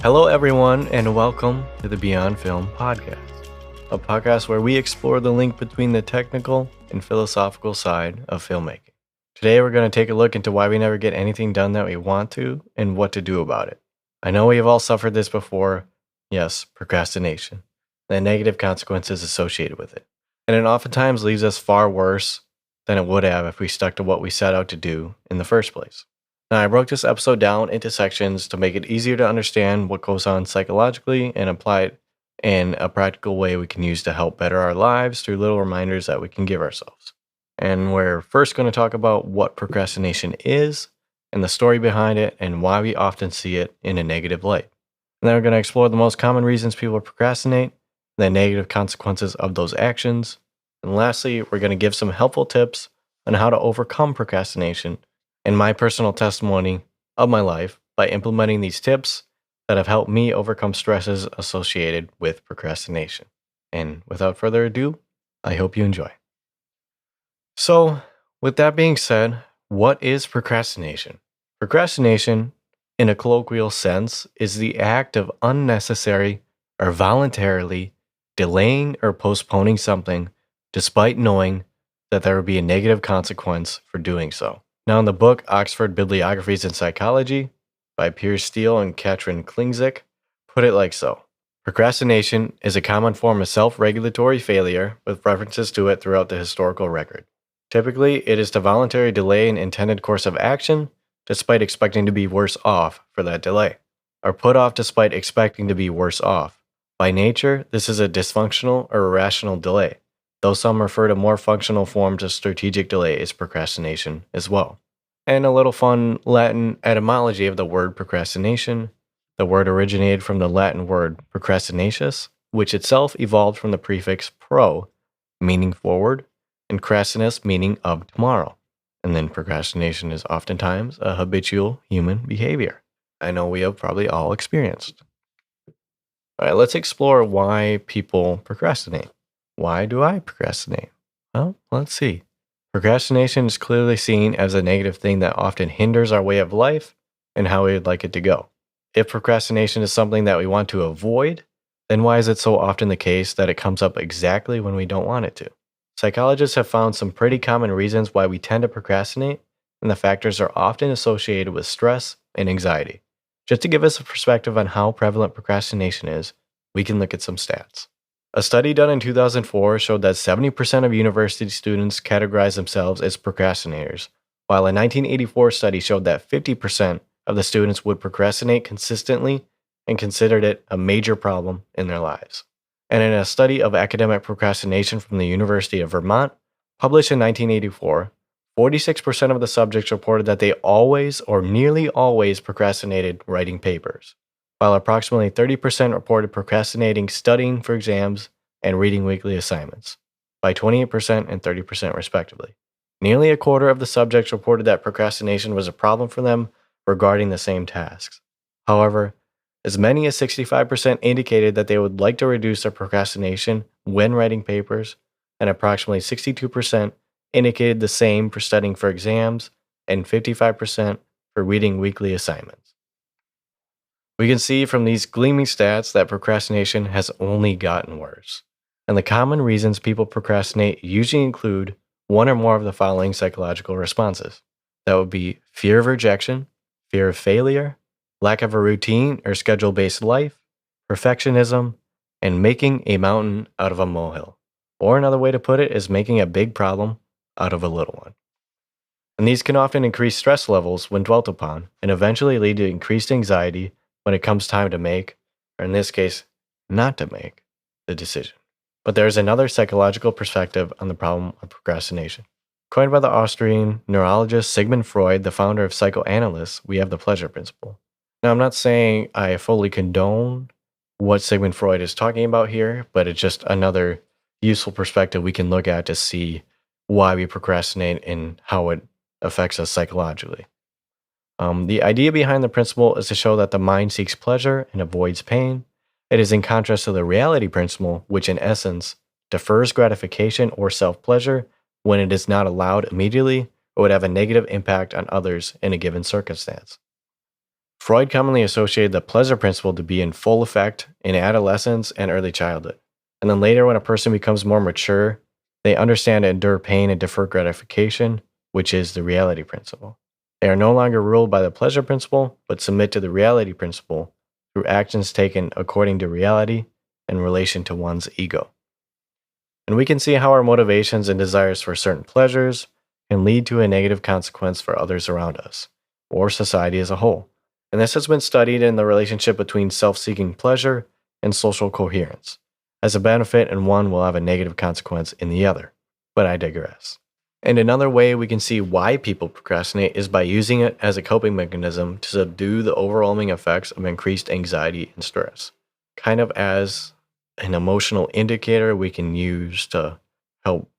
Hello, everyone, and welcome to the Beyond Film podcast, a podcast where we explore the link between the technical and philosophical side of filmmaking. Today, we're going to take a look into why we never get anything done that we want to and what to do about it. I know we have all suffered this before. Yes, procrastination, the negative consequences associated with it. And it oftentimes leaves us far worse than it would have if we stuck to what we set out to do in the first place. Now, I broke this episode down into sections to make it easier to understand what goes on psychologically and apply it in a practical way we can use to help better our lives through little reminders that we can give ourselves. And we're first going to talk about what procrastination is and the story behind it and why we often see it in a negative light. And then we're going to explore the most common reasons people procrastinate, the negative consequences of those actions. And lastly, we're going to give some helpful tips on how to overcome procrastination and my personal testimony of my life by implementing these tips that have helped me overcome stresses associated with procrastination. And without further ado, I hope you enjoy. So, with that being said, what is procrastination? Procrastination, in a colloquial sense, is the act of unnecessary or voluntarily delaying or postponing something despite knowing that there would be a negative consequence for doing so. Now, in the book Oxford Bibliographies in Psychology by Piers Steele and Katrin Klingzik, put it like so. Procrastination is a common form of self-regulatory failure with references to it throughout the historical record. Typically, it is to voluntarily delay an intended course of action despite expecting to be worse off for that delay, or put off despite expecting to be worse off. By nature, this is a dysfunctional or irrational delay, though some refer to more functional forms of strategic delay as procrastination as well. And a little fun Latin etymology of the word procrastination. The word originated from the Latin word procrastinatus, which itself evolved from the prefix pro, meaning forward, and crassinus, meaning of tomorrow. And then procrastination is oftentimes a habitual human behavior. I know we have probably all experienced. All right, let's explore why people procrastinate. Why do I procrastinate? Well, let's see. Procrastination is clearly seen as a negative thing that often hinders our way of life and how we would like it to go. If procrastination is something that we want to avoid, then why is it so often the case that it comes up exactly when we don't want it to? Psychologists have found some pretty common reasons why we tend to procrastinate, and the factors are often associated with stress and anxiety. Just to give us a perspective on how prevalent procrastination is, we can look at some stats. A study done in 2004 showed that 70% of university students categorize themselves as procrastinators, while a 1984 study showed that 50% of the students would procrastinate consistently and considered it a major problem in their lives. And in a study of academic procrastination from the University of Vermont, published in 1984, 46% of the subjects reported that they always or nearly always procrastinated writing papers, while approximately 30% reported procrastinating studying for exams and reading weekly assignments, by 28% and 30% respectively. Nearly a quarter of the subjects reported that procrastination was a problem for them regarding the same tasks. However, as many as 65% indicated that they would like to reduce their procrastination when writing papers, and approximately 62% indicated the same for studying for exams, and 55% for reading weekly assignments. We can see from these gleaming stats that procrastination has only gotten worse. And the common reasons people procrastinate usually include one or more of the following psychological responses. That would be fear of rejection, fear of failure, lack of a routine or schedule-based life, perfectionism, and making a mountain out of a molehill. Or another way to put it is making a big problem out of a little one. And these can often increase stress levels when dwelt upon and eventually lead to increased anxiety when it comes time to make, or in this case, not to make, the decision. But there is another psychological perspective on the problem of procrastination. Coined by the Austrian neurologist Sigmund Freud, the founder of psychoanalysts, we have the pleasure principle. Now, I'm not saying I fully condone what Sigmund Freud is talking about here, but it's just another useful perspective we can look at to see why we procrastinate and how it affects us psychologically. The idea behind the principle is to show that the mind seeks pleasure and avoids pain. It is in contrast to the reality principle, which in essence defers gratification or self-pleasure when it is not allowed immediately or would have a negative impact on others in a given circumstance. Freud commonly associated the pleasure principle to be in full effect in adolescence and early childhood. And then later, when a person becomes more mature, they understand and endure pain and defer gratification, which is the reality principle. They are no longer ruled by the pleasure principle, but submit to the reality principle through actions taken according to reality in relation to one's ego. And we can see how our motivations and desires for certain pleasures can lead to a negative consequence for others around us, or society as a whole. And this has been studied in the relationship between self seeking pleasure and social coherence, as a benefit in one will have a negative consequence in the other. But I digress. And another way we can see why people procrastinate is by using it as a coping mechanism to subdue the overwhelming effects of increased anxiety and stress, kind of as an emotional indicator we can use to help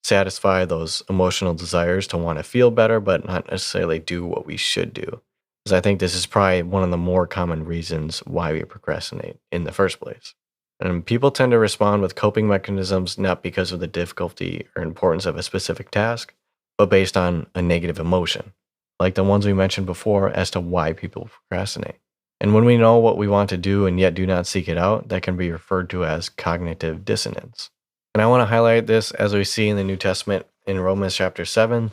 satisfy those emotional desires to want to feel better, but not necessarily do what we should do. Because I think this is probably one of the more common reasons why we procrastinate in the first place. And people tend to respond with coping mechanisms not because of the difficulty or importance of a specific task, but based on a negative emotion, like the ones we mentioned before as to why people procrastinate. And when we know what we want to do and yet do not seek it out, that can be referred to as cognitive dissonance. And I want to highlight this as we see in the New Testament in Romans chapter 7.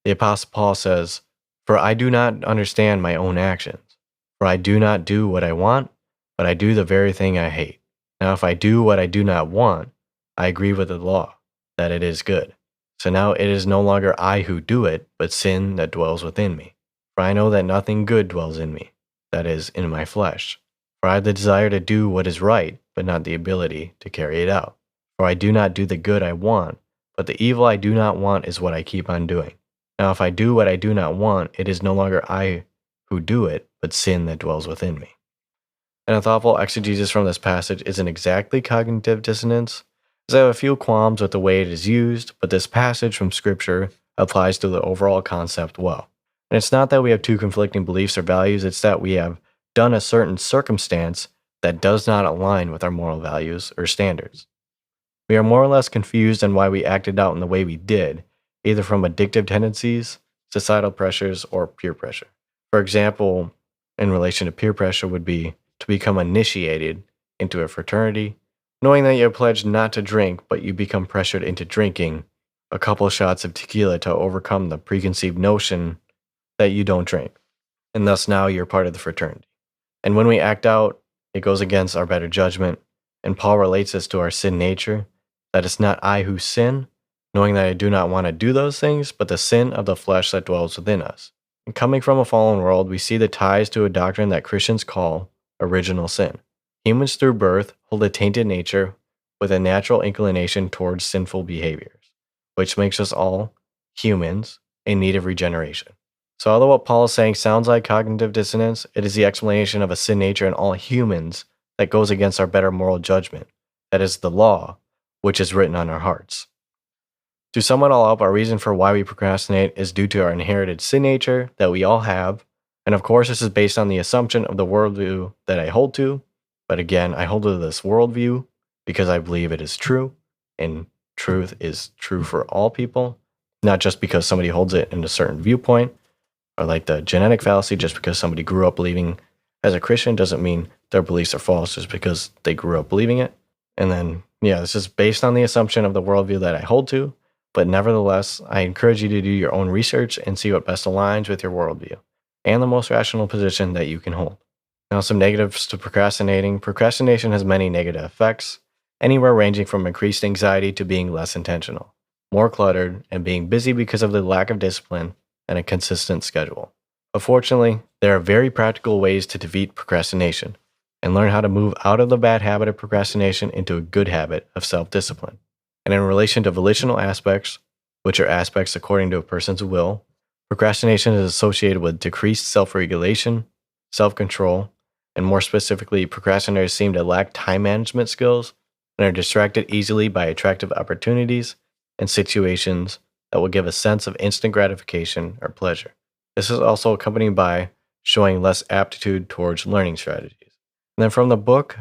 The Apostle Paul says, "For I do not understand my own actions. For I do not do what I want, but I do the very thing I hate. Now if I do what I do not want, I agree with the law, that it is good. So now it is no longer I who do it, but sin that dwells within me. For I know that nothing good dwells in me, that is, in my flesh. For I have the desire to do what is right, but not the ability to carry it out. For I do not do the good I want, but the evil I do not want is what I keep on doing. Now if I do what I do not want, it is no longer I who do it, but sin that dwells within me." And a thoughtful exegesis from this passage isn't exactly cognitive dissonance, as I have a few qualms with the way it is used, but this passage from Scripture applies to the overall concept well. And it's not that we have two conflicting beliefs or values, it's that we have done a certain circumstance that does not align with our moral values or standards. We are more or less confused on why we acted out in the way we did, either from addictive tendencies, societal pressures, or peer pressure. For example, in relation to peer pressure would be to become initiated into a fraternity, knowing that you're pledged not to drink, but you become pressured into drinking a couple shots of tequila to overcome the preconceived notion that you don't drink, and thus now you're part of the fraternity. And when we act out, it goes against our better judgment, and Paul relates this to our sin nature, that it's not I who sin, knowing that I do not want to do those things, but the sin of the flesh that dwells within us. And coming from a fallen world, we see the ties to a doctrine that Christians call original sin. Humans through birth hold a tainted nature with a natural inclination towards sinful behaviors, which makes us all humans in need of regeneration. So although what Paul is saying sounds like cognitive dissonance, it is the explanation of a sin nature in all humans that goes against our better moral judgment, that is the law, which is written on our hearts. To sum it all up, our reason for why we procrastinate is due to our inherited sin nature that we all have. And of course, this is based on the assumption of the worldview that I hold to. But again, I hold to this worldview because I believe it is true. And truth is true for all people, not just because somebody holds it in a certain viewpoint. Or like the genetic fallacy, just because somebody grew up believing as a Christian doesn't mean their beliefs are false just because they grew up believing it. And then, this is based on the assumption of the worldview that I hold to. But nevertheless, I encourage you to do your own research and see what best aligns with your worldview and the most rational position that you can hold. Now, some negatives to procrastinating. Procrastination has many negative effects, anywhere ranging from increased anxiety to being less intentional, more cluttered, and being busy because of the lack of discipline and a consistent schedule. But fortunately, there are very practical ways to defeat procrastination and learn how to move out of the bad habit of procrastination into a good habit of self-discipline. And in relation to volitional aspects, which are aspects according to a person's will, procrastination is associated with decreased self-regulation, self-control, and more specifically, procrastinators seem to lack time management skills and are distracted easily by attractive opportunities and situations that will give a sense of instant gratification or pleasure. This is also accompanied by showing less aptitude towards learning strategies. And then from the book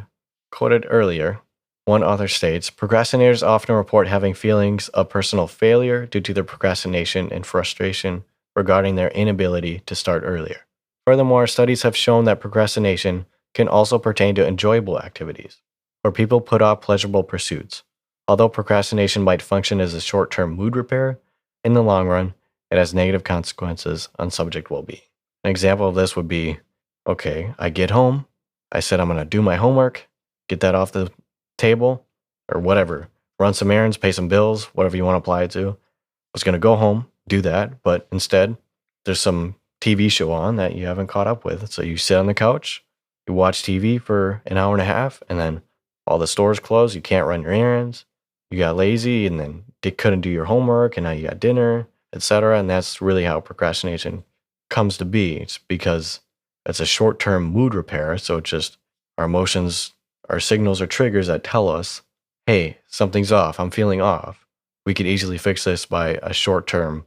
quoted earlier, one author states, procrastinators often report having feelings of personal failure due to their procrastination and frustration regarding their inability to start earlier. Furthermore, studies have shown that procrastination can also pertain to enjoyable activities, where people put off pleasurable pursuits. Although procrastination might function as a short term mood repair, in the long run, it has negative consequences on subject well being. An example of this would be okay, I get home, I said I'm going to do my homework, get that off the table, or whatever, run some errands, pay some bills, whatever you want to apply it to. I was going to go home, do that, but instead, there's some TV show on that you haven't caught up with. So you sit on the couch, you watch TV for an hour and a half, and then all the stores closed, you can't run your errands, you got lazy, and then couldn't do your homework, and now you got dinner, etc. And that's really how procrastination comes to be. It's because it's a short-term mood repair. So it's just our emotions, our signals or triggers that tell us, hey, something's off, I'm feeling off. We could easily fix this by a short-term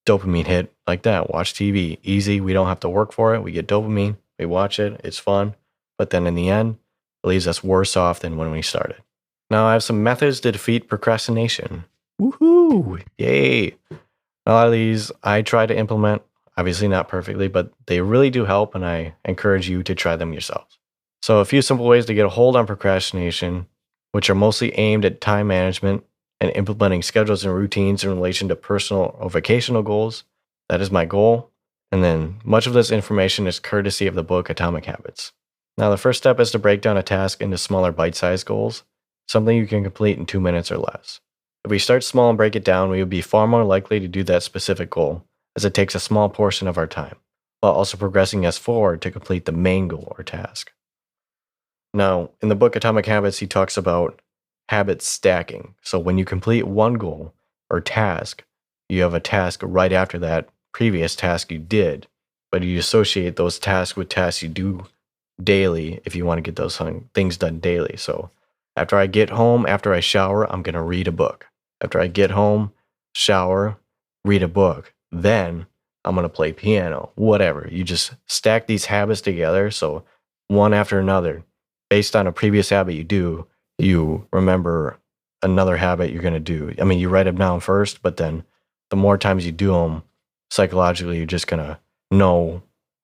dopamine hit like that. Watch TV, easy. We don't have to work for it. We get dopamine, we watch it, it's fun. But then in the end, it leaves us worse off than when we started. Now I have some methods to defeat procrastination. Woohoo! Yay! A lot of these I try to implement, obviously not perfectly, but they really do help, and I encourage you to try them yourselves. So a few simple ways to get a hold on procrastination, which are mostly aimed at time management and implementing schedules and routines in relation to personal or vocational goals. That is my goal. And then much of this information is courtesy of the book Atomic Habits. Now, the first step is to break down a task into smaller bite-sized goals, something you can complete in 2 minutes or less. If we start small and break it down, we will be far more likely to do that specific goal, as it takes a small portion of our time, while also progressing us forward to complete the main goal or task. Now, in the book Atomic Habits, he talks about habit stacking. So when you complete one goal or task, you have a task right after that previous task you did, but you associate those tasks with tasks you do daily if you want to get those things done daily. So after I get home, after I shower, I'm going to read a book. After I get home, shower, read a book. Then I'm going to play piano, whatever. You just stack these habits together. So one after another, based on a previous habit you do, you remember another habit you're going to do. I mean, you write them down first, but then the more times you do them, psychologically, you're just going to know,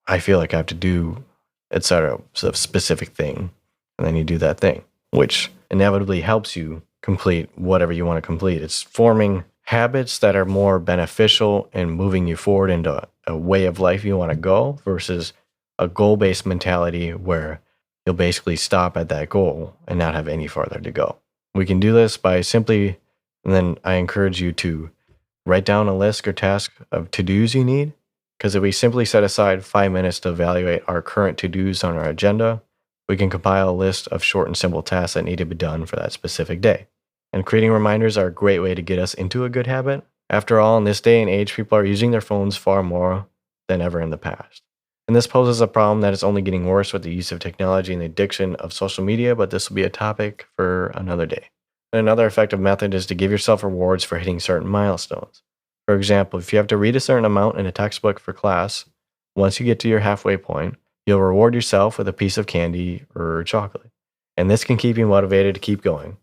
I feel like I have to do, etc. So a specific thing. And then you do that thing, which inevitably helps you complete whatever you want to complete. It's forming habits that are more beneficial and moving you forward into a way of life you want to go versus a goal-based mentality where you'll basically stop at that goal and not have any farther to go. We can do this by simply, and then I encourage you to write down a list or task of to-dos you need, because if we simply set aside 5 minutes to evaluate our current to-dos on our agenda, we can compile a list of short and simple tasks that need to be done for that specific day. And creating reminders are a great way to get us into a good habit. After all, in this day and age, people are using their phones far more than ever in the past. And this poses a problem that is only getting worse with the use of technology and the addiction of social media, but this will be a topic for another day. And another effective method is to give yourself rewards for hitting certain milestones. For example, if you have to read a certain amount in a textbook for class, once you get to your halfway point, you'll reward yourself with a piece of candy or chocolate. And this can keep you motivated to keep going,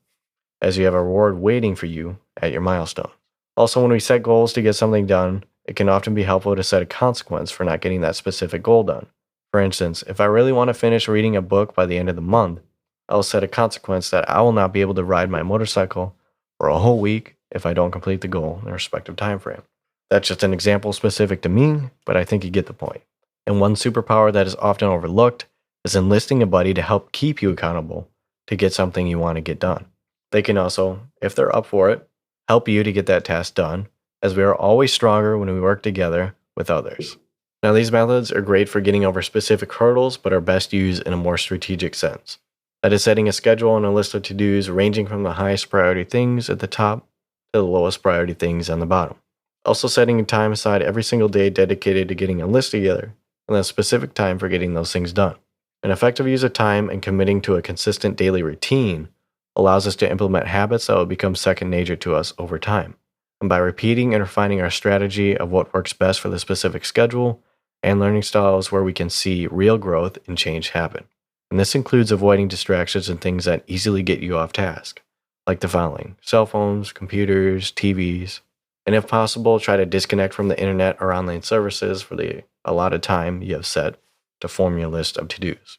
as you have a reward waiting for you at your milestone. Also, when we set goals to get something done, it can often be helpful to set a consequence for not getting that specific goal done. For instance, if I really want to finish reading a book by the end of the month, I'll set a consequence that I will not be able to ride my motorcycle for a whole week if I don't complete the goal in a respective time frame. That's just an example specific to me, but I think you get the point. And one superpower that is often overlooked is enlisting a buddy to help keep you accountable to get something you want to get done. They can also, if they're up for it, help you to get that task done, as we are always stronger when we work together with others. Now, these methods are great for getting over specific hurdles, but are best used in a more strategic sense. That is setting a schedule and a list of to-dos ranging from the highest priority things at the top to the lowest priority things on the bottom. Also setting time aside every single day dedicated to getting a list together and a specific time for getting those things done. An effective use of time and committing to a consistent daily routine allows us to implement habits that will become second nature to us over time. And by repeating and refining our strategy of what works best for the specific schedule and learning styles where we can see real growth and change happen. And this includes avoiding distractions and things that easily get you off task, like the following: cell phones, computers, TVs, and if possible, try to disconnect from the internet or online services for the allotted time you have set to form your list of to-dos.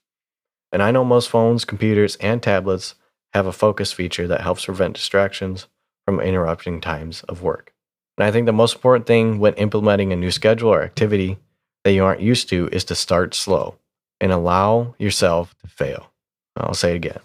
And I know most phones, computers, and tablets have a focus feature that helps prevent distractions from interrupting times of work. And I think the most important thing when implementing a new schedule or activity that you aren't used to is to start slow and allow yourself to fail. I'll say it again.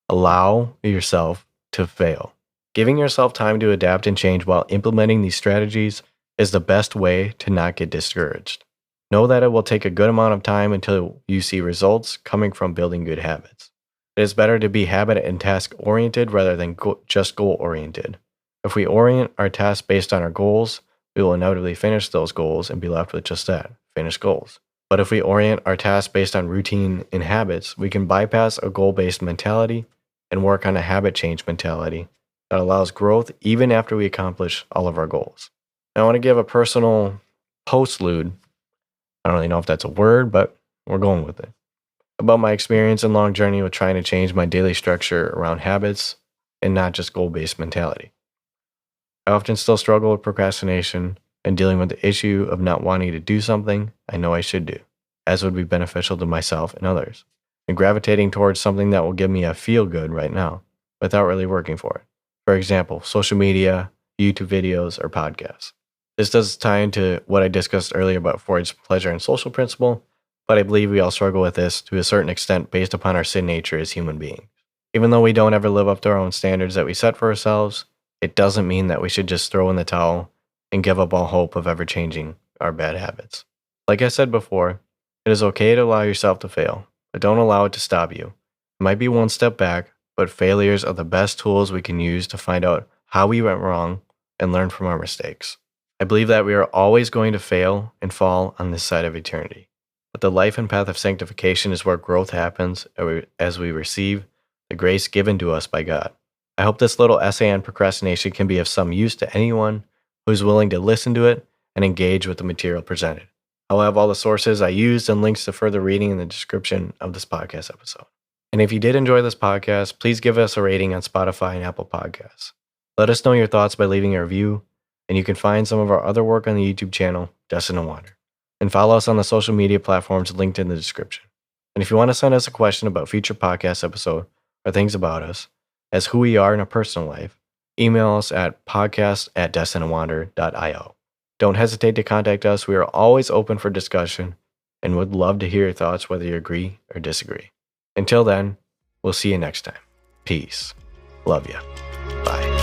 Allow yourself to fail. Giving yourself time to adapt and change while implementing these strategies is the best way to not get discouraged. Know that it will take a good amount of time until you see results coming from building good habits. It is better to be habit and task oriented rather than just goal oriented. If we orient our tasks based on our goals, we will inevitably finish those goals and be left with just that, finished goals. But if we orient our tasks based on routine and habits, we can bypass a goal-based mentality and work on a habit change mentality that allows growth even after we accomplish all of our goals. Now, I want to give a personal postlude. I don't really know if that's a word, but we're going with it. About my experience and long journey with trying to change my daily structure around habits and not just goal-based mentality. I often still struggle with procrastination and dealing with the issue of not wanting to do something I know I should do, as would be beneficial to myself and others, and gravitating towards something that will give me a feel good right now without really working for it. For example, social media, YouTube videos, or podcasts. This does tie into what I discussed earlier about Freud's pleasure and social principle, but I believe we all struggle with this to a certain extent based upon our sin nature as human beings. Even though we don't ever live up to our own standards that we set for ourselves, it doesn't mean that we should just throw in the towel and give up all hope of ever changing our bad habits. Like I said before, it is okay to allow yourself to fail, but don't allow it to stop you. It might be one step back, but failures are the best tools we can use to find out how we went wrong and learn from our mistakes. I believe that we are always going to fail and fall on this side of eternity. But the life and path of sanctification is where growth happens as we receive the grace given to us by God. I hope this little essay on procrastination can be of some use to anyone who's willing to listen to it and engage with the material presented. I'll have all the sources I used and links to further reading in the description of this podcast episode. And if you did enjoy this podcast, please give us a rating on Spotify and Apple Podcasts. Let us know your thoughts by leaving a review, and you can find some of our other work on the YouTube channel, Destined to Wander. And follow us on the social media platforms linked in the description. And if you want to send us a question about future podcast episode or things about us, as who we are in our personal life, email us at podcast@destinedtowander.io. Don't hesitate to contact us. We are always open for discussion and would love to hear your thoughts whether you agree or disagree. Until then, we'll see you next time. Peace. Love ya. Bye.